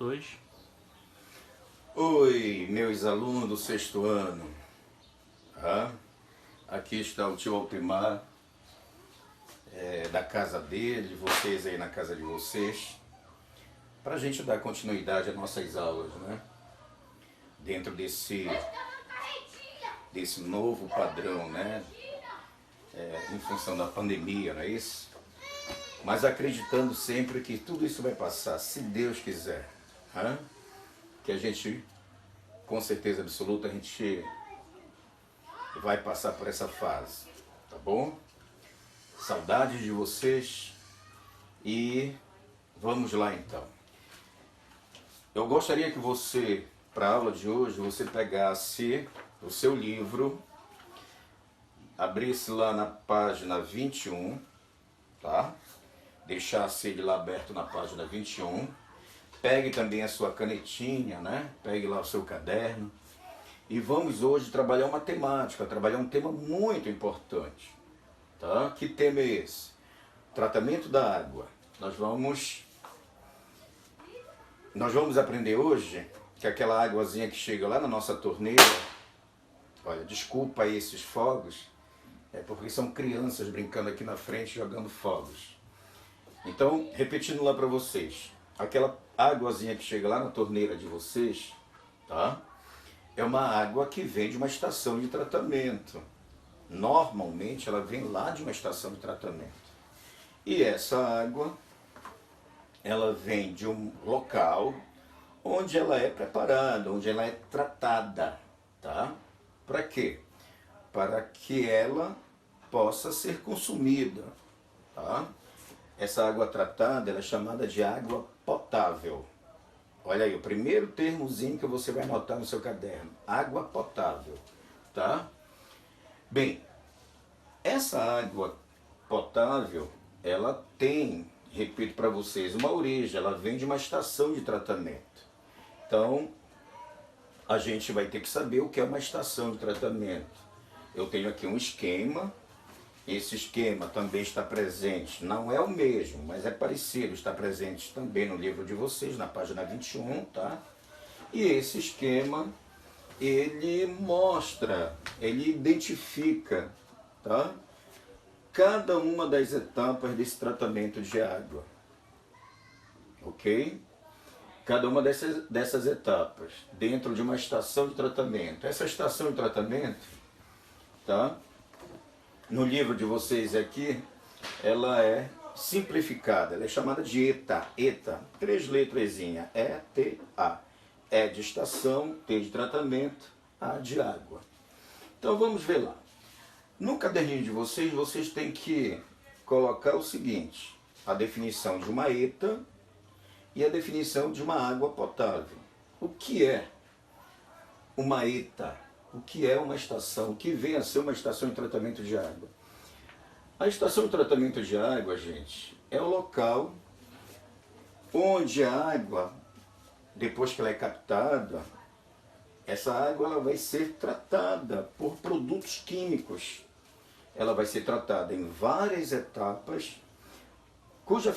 2. Oi, meus alunos do sexto ano. Aqui está o tio Altemar, da casa dele, vocês aí na casa de vocês, para a gente dar continuidade às nossas aulas, né? Dentro desse novo padrão, né? Em função da pandemia, não é isso? Mas acreditando sempre que tudo isso vai passar, se Deus quiser. Que a gente, com certeza absoluta, a gente vai passar por essa fase, tá bom? Saudades de vocês e vamos lá então. Eu gostaria que você, para a aula de hoje, você pegasse o seu livro, abrisse lá na página 21, tá? Deixasse ele lá aberto na página 21. Pegue também a sua canetinha, né? Pegue lá o seu caderno. E vamos hoje trabalhar uma temática, trabalhar um tema muito importante. Tá? Que tema é esse? Tratamento da água. Nós vamos aprender hoje que aquela águazinha que chega lá na nossa torneira, olha, desculpa aí esses fogos, é porque são crianças brincando aqui na frente jogando fogos. Então, repetindo lá para vocês, aquela águazinha que chega lá na torneira de vocês, tá? É uma água que vem de uma estação de tratamento. Normalmente ela vem lá de uma estação de tratamento. E essa água, ela vem de um local onde ela é preparada, onde ela é tratada, tá? Para quê? Para que ela possa ser consumida, tá? Essa água tratada, ela é chamada de água potável. Olha aí, o primeiro termozinho que você vai anotar no seu caderno. Água potável, tá? Bem, essa água potável, ela tem, repito para vocês, uma origem, ela vem de uma estação de tratamento. Então, a gente vai ter que saber o que é uma estação de tratamento. Eu tenho aqui um esquema. Esse esquema também está presente, não é o mesmo, mas é parecido, está presente também no livro de vocês, na página 21, tá? E esse esquema, ele mostra, ele identifica, tá? Cada uma das etapas desse tratamento de água, ok? Cada uma dessas etapas, dentro de uma estação de tratamento. Essa estação de tratamento, tá? No livro de vocês aqui, ela é simplificada, ela é chamada de ETA. ETA, 3 letrezinhas, E-T-A. E de estação, T de tratamento, A de água. Então vamos ver lá. No caderninho de vocês, vocês têm que colocar o seguinte: a definição de uma ETA e a definição de uma água potável. O que é uma ETA? O que é uma estação? O que vem a ser uma estação de tratamento de água? A estação de tratamento de água, gente, é o local onde a água, depois que ela é captada, essa água ela vai ser tratada por produtos químicos. Ela vai ser tratada em várias etapas, cuja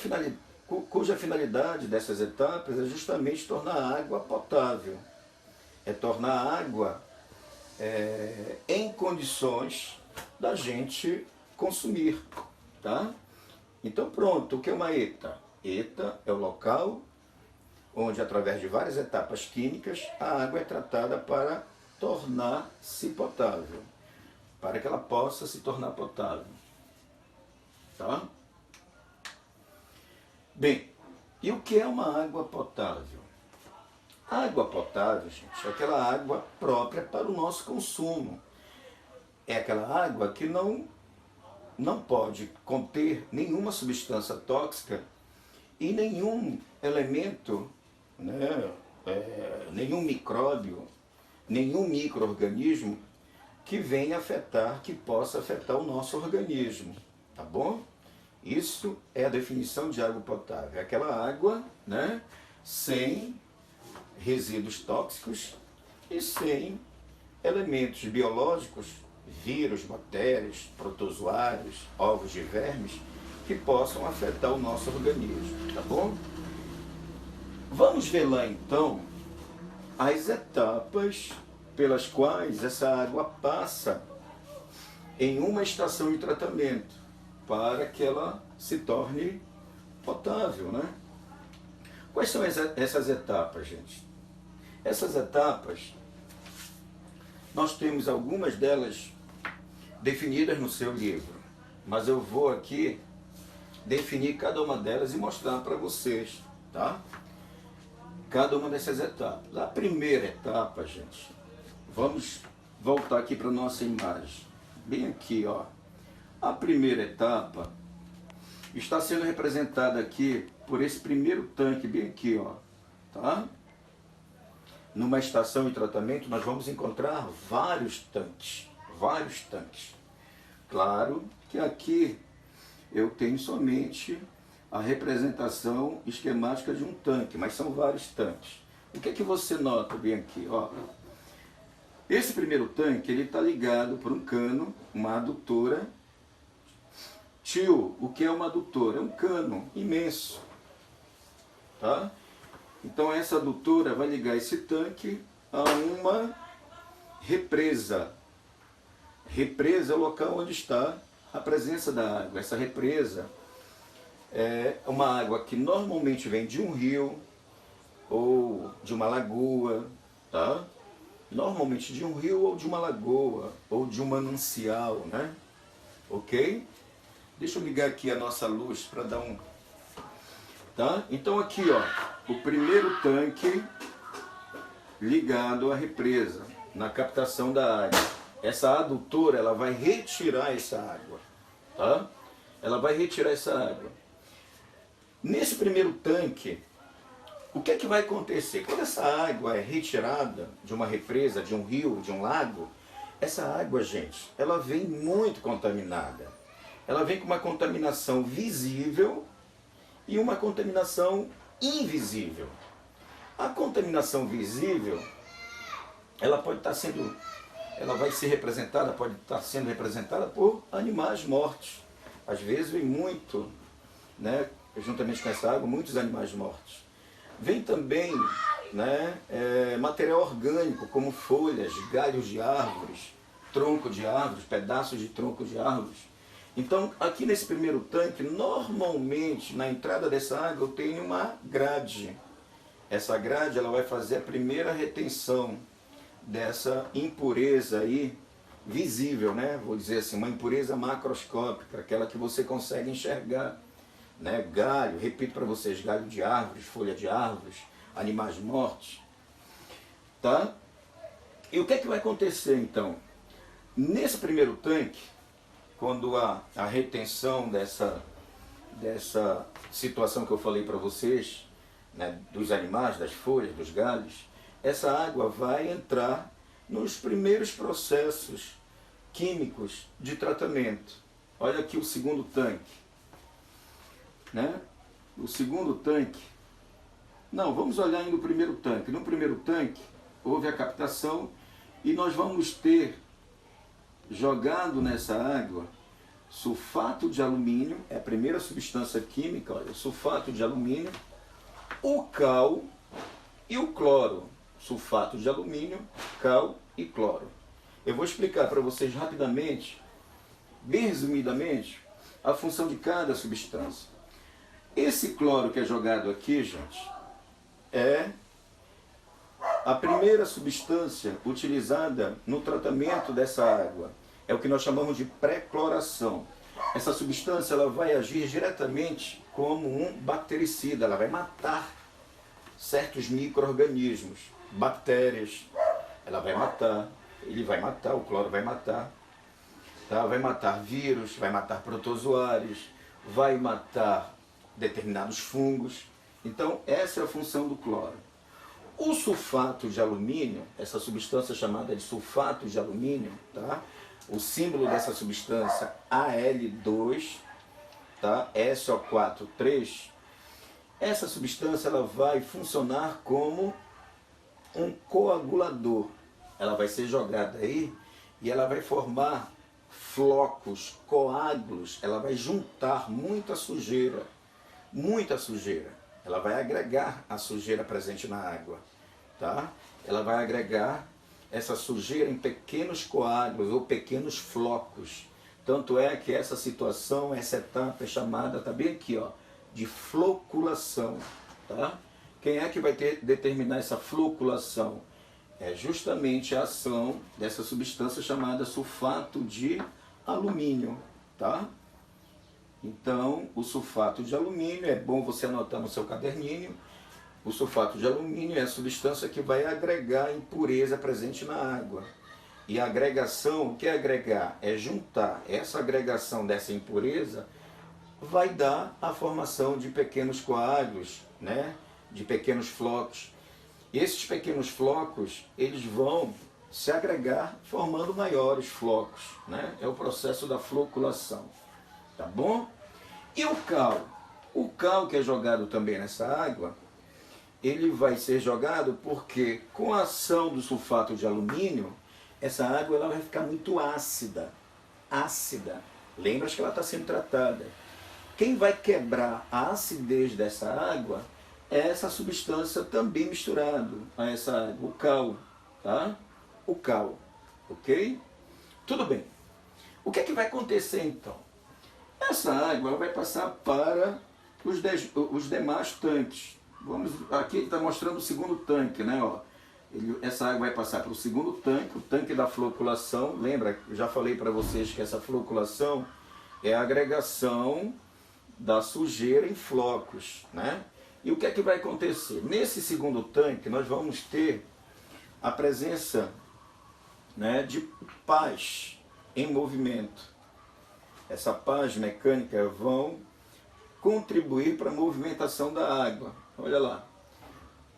finalidade dessas etapas é justamente tornar a água potável. É tornar a água em condições da gente consumir, tá? Então pronto, o que é uma ETA? ETA é o local onde, através de várias etapas químicas, a água é tratada para tornar-se potável, para que ela possa se tornar potável, tá? Bem, e o que é uma água potável? A água potável, gente, é aquela água própria para o nosso consumo. É aquela água que não pode conter nenhuma substância tóxica e nenhum elemento, né, nenhum micróbio, nenhum micro-organismo que venha afetar, que possa afetar o nosso organismo, tá bom? Isso é a definição de água potável. É aquela água, né, sem resíduos tóxicos e sem elementos biológicos, vírus, bactérias, protozoários, ovos de vermes, que possam afetar o nosso organismo, tá bom? Vamos ver lá então as etapas pelas quais essa água passa em uma estação de tratamento para que ela se torne potável, né? Quais são essas etapas, gente? Essas etapas, nós temos algumas delas definidas no seu livro, mas eu vou aqui definir cada uma delas e mostrar para vocês, tá? Cada uma dessas etapas. A primeira etapa, gente, vamos voltar aqui para a nossa imagem. Bem aqui, ó. A primeira etapa está sendo representada aqui por esse primeiro tanque, bem aqui, ó. Tá? Numa estação de tratamento, nós vamos encontrar vários tanques. Vários tanques. Claro que aqui eu tenho somente a representação esquemática de um tanque, mas são vários tanques. O que é que você nota bem aqui? Ó, esse primeiro tanque ele está ligado por um cano, uma adutora. Tio, o que é uma adutora? É um cano imenso. Tá? Então essa adutora vai ligar esse tanque a uma represa. Represa é o local onde está a presença da água. Essa represa é uma água que normalmente vem de um rio ou de uma lagoa, tá? Normalmente de um rio ou de uma lagoa ou de um manancial, né? Ok? Deixa eu ligar aqui a nossa luz para dar um... Tá? Então aqui, ó, o primeiro tanque ligado à represa, na captação da água. Essa adutora, ela vai retirar essa água, tá? Ela vai retirar essa água. Nesse primeiro tanque, o que é que vai acontecer? Quando essa água é retirada de uma represa, de um rio, de um lago, essa água, gente, ela vem muito contaminada. Ela vem com uma contaminação visível e uma contaminação invisível. A contaminação visível, ela pode estar sendo, ela vai ser representada, pode estar sendo representada por animais mortos. Às vezes vem muito, né, juntamente com essa água, muitos animais mortos. Vem também, né, material orgânico, como folhas, galhos de árvores, tronco de árvores, pedaços de tronco de árvores. Então, aqui nesse primeiro tanque, normalmente, na entrada dessa água, eu tenho uma grade. Essa grade, ela vai fazer a primeira retenção dessa impureza aí, visível, né? Vou dizer assim, uma impureza macroscópica, aquela que você consegue enxergar. Né? Galho, repito para vocês, galho de árvores, folha de árvores, animais mortos. Tá? E o que é que vai acontecer, então? Nesse primeiro tanque, quando a retenção dessa situação que eu falei para vocês, né, dos animais, das folhas, dos galhos, essa água vai entrar nos primeiros processos químicos de tratamento. Olha aqui o segundo tanque. Né? O segundo tanque... Não, vamos olhar ainda o primeiro tanque. No primeiro tanque, houve a captação e nós vamos ter jogado nessa água sulfato de alumínio, é a primeira substância química, olha, sulfato de alumínio, o cal e o cloro. Sulfato de alumínio, cal e cloro. Eu vou explicar para vocês rapidamente, bem resumidamente, a função de cada substância. Esse cloro que é jogado aqui, gente, é a primeira substância utilizada no tratamento dessa água. É o que nós chamamos de pré-cloração. Essa substância ela vai agir diretamente como um bactericida, ela vai matar certos micro-organismos, bactérias, ela vai matar, ele vai matar, o cloro vai matar, tá? Vai matar vírus, vai matar protozoários, vai matar determinados fungos. Então essa é a função do cloro. O sulfato de alumínio, essa substância chamada de sulfato de alumínio, tá? O símbolo dessa substância Al2, tá? SO4,3. Essa substância ela vai funcionar como um coagulador. Ela vai ser jogada aí e ela vai formar flocos, coágulos. Ela vai juntar muita sujeira. Muita sujeira. ela vai agregar a sujeira presente na água, tá? Ela vai agregar essa sujeira em pequenos coágulos ou pequenos flocos. Tanto é que essa situação, essa etapa é chamada, tá bem aqui, ó, de floculação, tá? Quem é que vai determinar essa floculação? É justamente a ação dessa substância chamada sulfato de alumínio, tá? Então, o sulfato de alumínio, é bom você anotar no seu caderninho, o sulfato de alumínio é a substância que vai agregar a impureza presente na água. E a agregação, o que é agregar? É juntar. Essa agregação dessa impureza vai dar a formação de pequenos coágulos, né? De pequenos flocos. E esses pequenos flocos, eles vão se agregar formando maiores flocos, né? É o processo da floculação, tá bom? E o cal? O cal que é jogado também nessa água, ele vai ser jogado porque com a ação do sulfato de alumínio, essa água ela vai ficar muito ácida. Ácida. Lembra que ela está sendo tratada. Quem vai quebrar a acidez dessa água é essa substância também misturado a essa água, o cal, tá? O cal, ok? Tudo bem. O que é que vai acontecer então? Essa água ela vai passar para os demais tanques. Aqui ele está mostrando o segundo tanque, né? Ó, essa água vai passar para o segundo tanque, o tanque da floculação. Lembra, eu já falei para vocês que essa floculação é a agregação da sujeira em flocos, né? E o que é que vai acontecer? Nesse segundo tanque nós vamos ter a presença, né, de pás em movimento. Essa pás mecânica vão contribuir para a movimentação da água. Olha lá.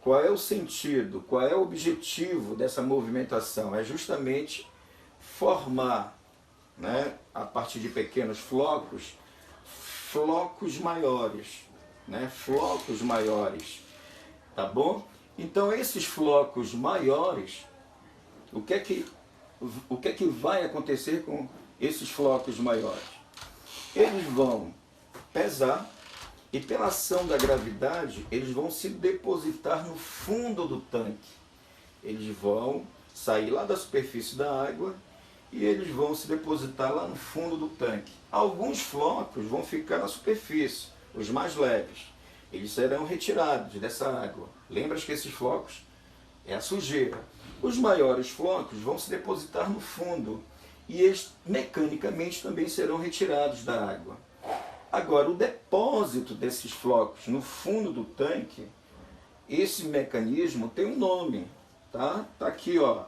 Qual é o sentido, qual é o objetivo dessa movimentação? É justamente formar, né, a partir de pequenos flocos, flocos maiores, né, flocos maiores, tá bom? Então esses flocos maiores, o que é que vai acontecer com esses flocos maiores? Eles vão pesar e pela ação da gravidade, eles vão se depositar no fundo do tanque. Eles vão sair lá da superfície da água e eles vão se depositar lá no fundo do tanque. Alguns flocos vão ficar na superfície, os mais leves. Eles serão retirados dessa água. Lembra que esses flocos é a sujeira. Os maiores flocos vão se depositar no fundo e eles mecanicamente também serão retirados da água. Agora, o depósito desses flocos no fundo do tanque, esse mecanismo tem um nome, tá? Tá aqui, ó.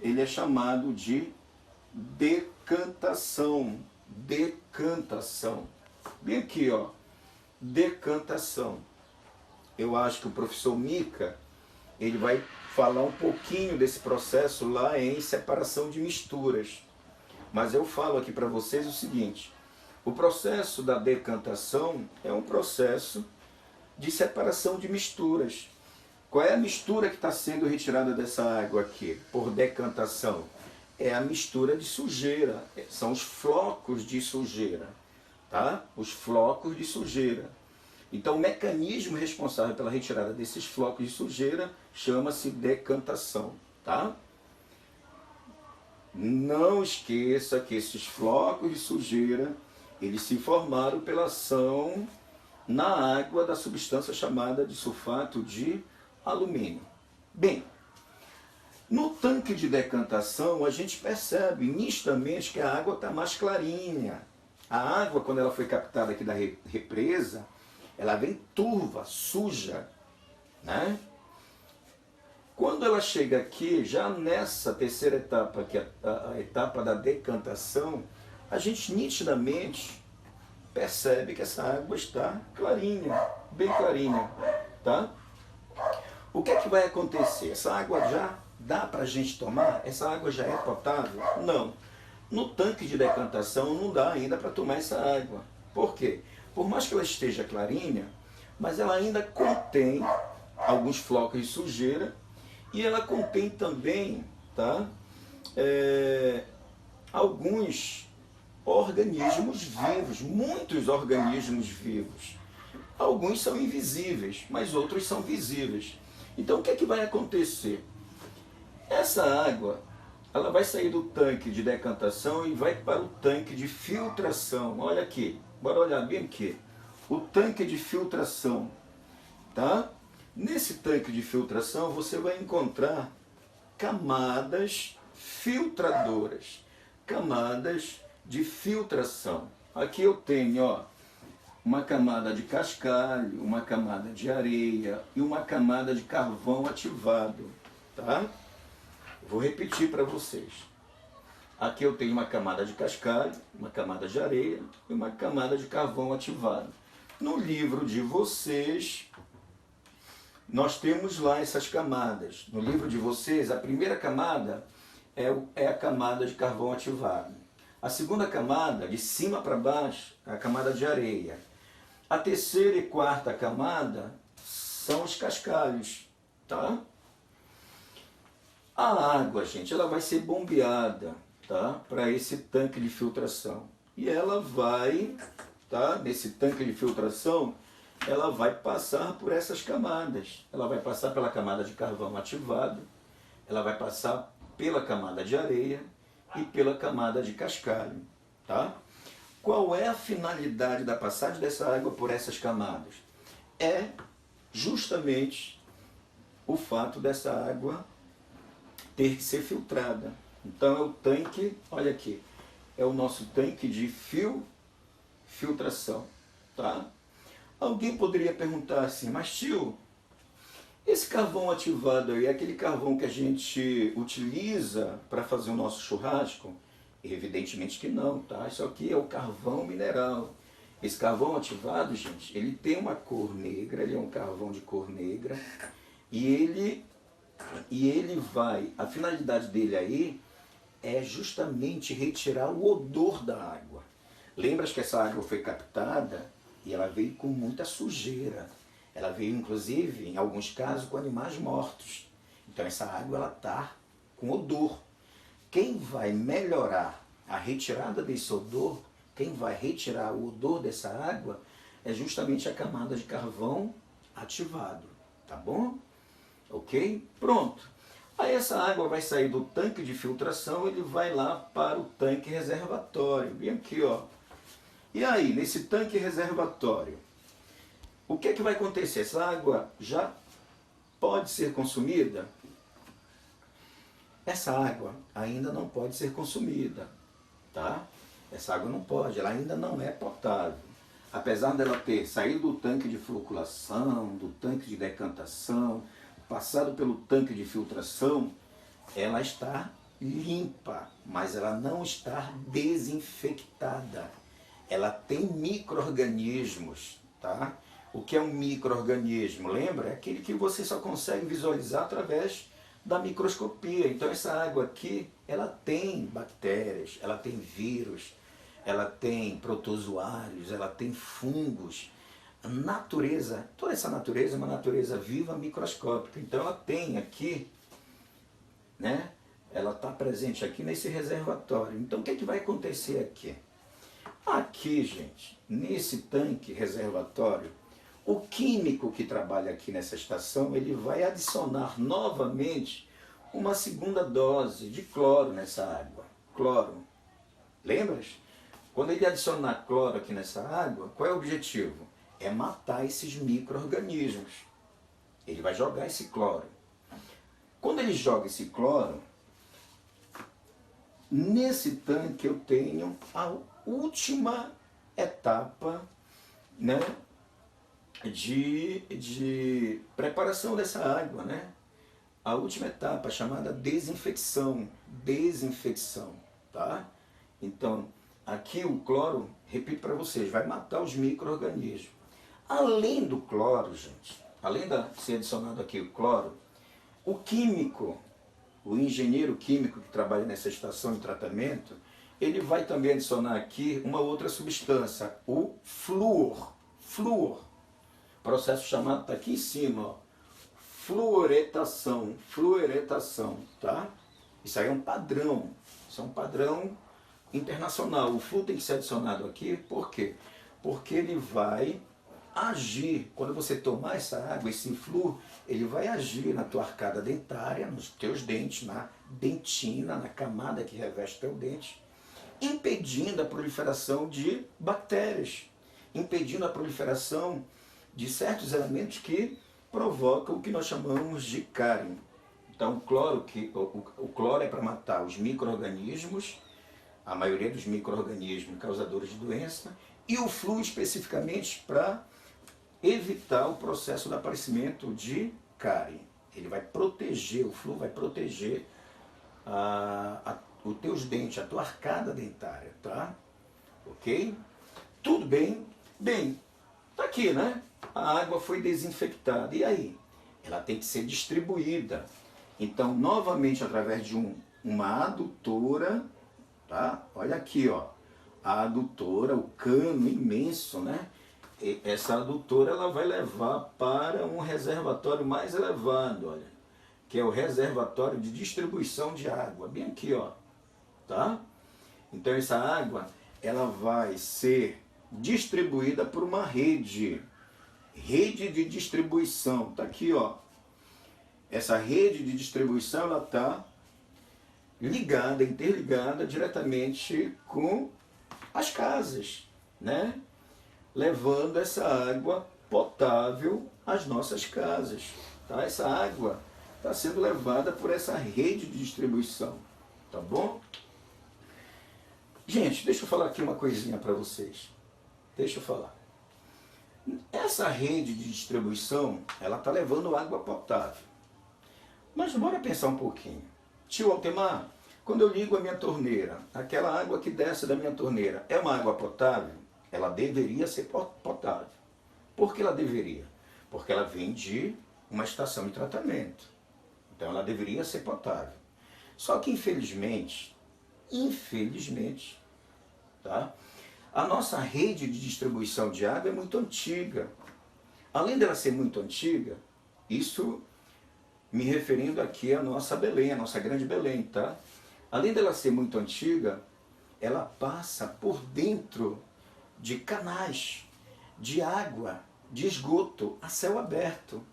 Ele é chamado de decantação. Decantação. Bem aqui, ó. Decantação. Eu acho que o professor Mica, ele vai falar um pouquinho desse processo lá em separação de misturas. Mas eu falo aqui para vocês o seguinte: o processo da decantação é um processo de separação de misturas. Qual é a mistura que está sendo retirada dessa água aqui, por decantação? É a mistura de sujeira, são os flocos de sujeira, tá? Os flocos de sujeira. Então o mecanismo responsável pela retirada desses flocos de sujeira chama-se decantação, tá? Não esqueça que esses flocos de sujeira, eles se formaram pela ação na água da substância chamada de sulfato de alumínio. Bem, no tanque de decantação a gente percebe nitidamente que a água está mais clarinha. A água, quando ela foi captada aqui da represa, ela vem turva, suja, né? Quando ela chega aqui, já nessa terceira etapa, que é a etapa da decantação, a gente nitidamente percebe que essa água está clarinha, bem clarinha, tá? O que é que vai acontecer? Essa água já dá para a gente tomar? Essa água já é potável? Não. No tanque de decantação não dá ainda para tomar essa água. Por quê? Por mais que ela esteja clarinha, mas ela ainda contém alguns flocos de sujeira e ela contém também, tá? Alguns organismos vivos, muitos organismos vivos. Alguns são invisíveis, mas outros são visíveis. Então o que é que vai acontecer? Essa água, ela vai sair do tanque de decantação e vai para o tanque de filtração. Olha aqui, bora olhar bem aqui. O tanque de filtração, tá? Nesse tanque de filtração você vai encontrar camadas filtradoras, camadas de filtração. Aqui eu tenho, ó, uma camada de cascalho, uma camada de areia e uma camada de carvão ativado, tá? Vou repetir para vocês. Aqui eu tenho uma camada de cascalho, uma camada de areia e uma camada de carvão ativado. No livro de vocês, nós temos lá essas camadas. No livro de vocês, a primeira camada é a camada de carvão ativado. A segunda camada, de cima para baixo, é a camada de areia. A terceira e quarta camada são os cascalhos, tá? A água, gente, ela vai ser bombeada, tá? Para esse tanque de filtração. E ela vai, tá? Nesse tanque de filtração, ela vai passar por essas camadas. Ela vai passar pela camada de carvão ativado, ela vai passar pela camada de areia e pela camada de cascalho, tá? Qual é a finalidade da passagem dessa água por essas camadas? É justamente o fato dessa água ter que ser filtrada. Então é o tanque, olha aqui, é o nosso tanque de filtração, tá? Alguém poderia perguntar assim, mas tio, esse carvão ativado aí é aquele carvão que a gente utiliza para fazer o nosso churrasco? Evidentemente que não, tá? Isso aqui é o carvão mineral. Esse carvão ativado, gente, ele tem uma cor negra, ele é um carvão de cor negra, e ele vai, a finalidade dele aí é justamente retirar o odor da água. Lembra que essa água foi captada e ela veio com muita sujeira. Ela veio, inclusive, em alguns casos, com animais mortos. Então essa água ela está com odor. Quem vai melhorar a retirada desse odor, quem vai retirar o odor dessa água, é justamente a camada de carvão ativado. Tá bom? Ok? Pronto. Aí essa água vai sair do tanque de filtração, ele vai lá para o tanque reservatório. Bem aqui, ó. E aí, nesse tanque reservatório, o que é que vai acontecer? Essa água já pode ser consumida? Essa água ainda não pode ser consumida, tá? Essa água não pode, ela ainda não é potável. Apesar dela ter saído do tanque de floculação, do tanque de decantação, passado pelo tanque de filtração, ela está limpa, mas ela não está desinfectada. Ela tem micro-organismos, tá? O que é um micro-organismo? Lembra? É aquele que você só consegue visualizar através da microscopia. Então essa água aqui, ela tem bactérias, ela tem vírus, ela tem protozoários, ela tem fungos. A natureza, toda essa natureza é uma natureza viva microscópica. Então ela tem aqui, né? Ela está presente aqui nesse reservatório. Então o que é que vai acontecer aqui? Aqui, gente, nesse tanque reservatório, o químico que trabalha aqui nessa estação, ele vai adicionar novamente uma segunda dose de cloro nessa água. Cloro. Lembras? Quando ele adicionar cloro aqui nessa água, qual é o objetivo? É matar esses micro-organismos. Ele vai jogar esse cloro. Quando ele joga esse cloro, nesse tanque eu tenho a última etapa, né, de preparação dessa água, né? A última etapa chamada desinfecção, tá? Então, aqui o cloro, repito para vocês, vai matar os micro-organismos. Além do cloro, gente, além de ser adicionado aqui o cloro, o químico, o engenheiro químico que trabalha nessa estação de tratamento, ele vai também adicionar aqui uma outra substância, o flúor. Flúor. Processo chamado, está aqui em cima, ó, fluoretação, tá? Isso aí é um padrão, isso é um padrão internacional. O flúor tem que ser adicionado aqui, por quê? Porque ele vai agir. Quando você tomar essa água, esse flúor, ele vai agir na tua arcada dentária, nos teus dentes, na dentina, na camada que reveste teu dente, impedindo a proliferação de bactérias, impedindo a proliferação de certos elementos que provocam o que nós chamamos de cárie. Então, o cloro é para matar os micro-organismos, a maioria dos micro-organismos causadores de doença, e o flúor especificamente para evitar o processo do aparecimento de cárie. Ele vai proteger, o flúor vai proteger os teus dentes, a tua arcada dentária, tá? Ok? Tudo bem? Bem, tá aqui, né? A água foi desinfectada. E aí? Ela tem que ser distribuída. Então, novamente, através de uma adutora, tá? Olha aqui, ó. A adutora, o cano imenso, né? E essa adutora, ela vai levar para um reservatório mais elevado, olha. Que é o reservatório de distribuição de água. Bem aqui, ó. Tá? Então, essa água, ela vai ser distribuída por uma rede de distribuição. Tá aqui, ó. Essa rede de distribuição, ela está ligada, interligada diretamente com as casas, né? Levando essa água potável às nossas casas, tá? Essa água está sendo levada por essa rede de distribuição, tá bom? Gente, deixa eu falar aqui uma coisinha para vocês. Deixa eu falar. Essa rede de distribuição, ela está levando água potável. Mas bora pensar um pouquinho. Tio Altemar, quando eu ligo a minha torneira, aquela água que desce da minha torneira é uma água potável? Ela deveria ser potável. Por que ela deveria? Porque ela vem de uma estação de tratamento. Então ela deveria ser potável. Só que infelizmente, tá? A nossa rede de distribuição de água é muito antiga. Além dela ser muito antiga, isso me referindo aqui à nossa Belém, a nossa grande Belém, tá? Além dela ser muito antiga, ela passa por dentro de canais de água, de esgoto a céu aberto.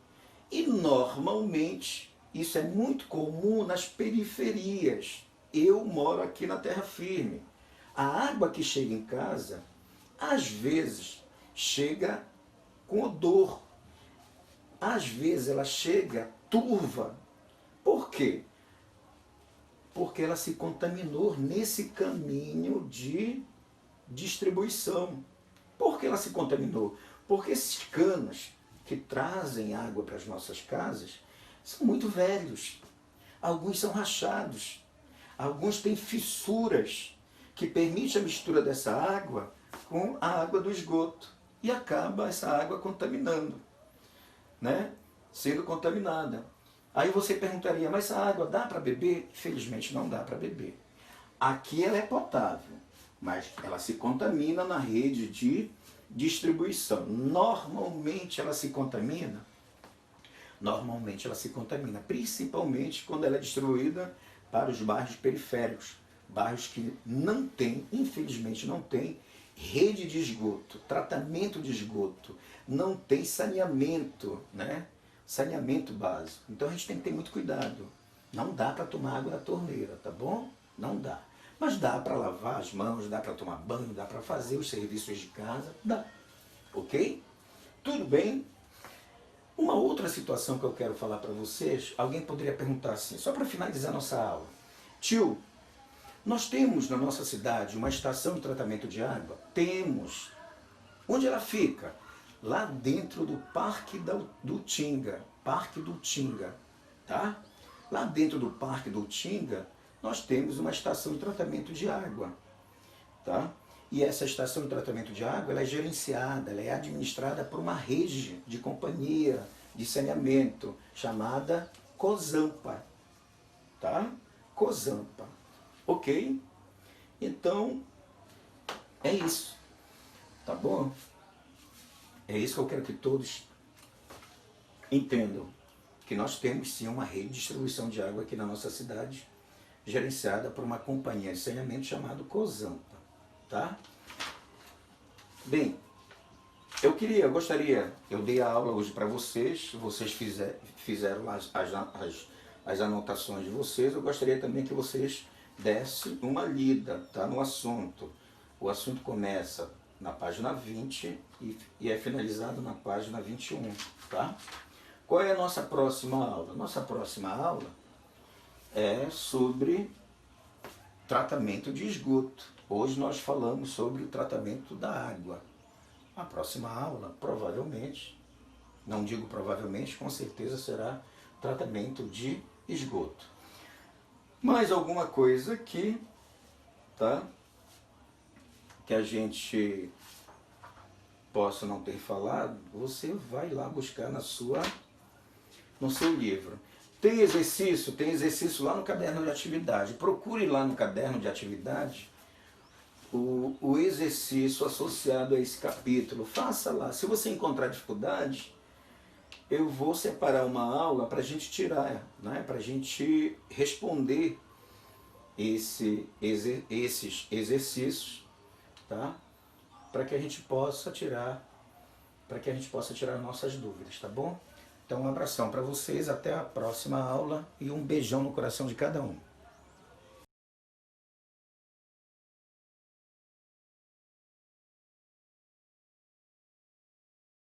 E normalmente isso é muito comum nas periferias. Eu moro aqui na terra firme. A água que chega em casa, às vezes, chega com odor. Às vezes ela chega turva. Por quê? Porque ela se contaminou nesse caminho de distribuição. Por que ela se contaminou? Porque esses canos que trazem água para as nossas casas são muito velhos. Alguns são rachados. Alguns têm fissuras que permitem a mistura dessa água com a água do esgoto. E acaba essa água contaminando, né? Sendo contaminada. Aí você perguntaria, mas essa água dá para beber? Infelizmente não dá para beber. Aqui ela é potável, mas ela se contamina na rede de distribuição. Normalmente ela se contamina, principalmente quando ela é distribuída para os bairros periféricos, bairros que não têm, infelizmente não têm, rede de esgoto, tratamento de esgoto, não tem saneamento, né? Saneamento básico. Então a gente tem que ter muito cuidado. Não dá para tomar água da torneira, tá bom? Não dá. Mas dá para lavar as mãos, dá para tomar banho, dá para fazer os serviços de casa, dá. Ok? Tudo bem? Uma outra situação que eu quero falar para vocês, alguém poderia perguntar assim, só para finalizar nossa aula. Tio, nós temos na nossa cidade uma estação de tratamento de água? Temos. Onde ela fica? Lá dentro do Parque do Tinga. Parque do Tinga, tá? Lá dentro do Parque do Tinga, nós temos uma estação de tratamento de água, tá? E essa estação de tratamento de água, ela é gerenciada, ela é administrada por uma rede de companhia de saneamento, chamada Cosampa, tá? Cosampa, ok? Então, é isso, tá bom? É isso que eu quero que todos entendam, que nós temos sim uma rede de distribuição de água aqui na nossa cidade, gerenciada por uma companhia de saneamento chamada Cosampa, tá? Bem, Eu dei a aula hoje para vocês, fizeram lá as anotações de vocês, eu gostaria também que vocês dessem uma lida, tá, no assunto. O assunto começa na página 20 e é finalizado na página 21, tá? Qual é a nossa próxima aula? Nossa próxima aula é sobre tratamento de esgoto. Hoje nós falamos sobre o tratamento da água. A próxima aula, provavelmente, não digo provavelmente, com certeza será tratamento de esgoto. Mais alguma coisa aqui, tá? Que a gente possa não ter falado, você vai lá buscar no seu livro. Tem exercício lá no caderno de atividade. Procure lá no caderno de atividade o exercício associado a esse capítulo. Faça lá. Se você encontrar dificuldade, eu vou separar uma aula para a gente tirar, né? Para a gente responder esses exercícios, tá? Para que a gente possa tirar nossas dúvidas, tá bom? Então um abração para vocês, até a próxima aula e um beijão no coração de cada um.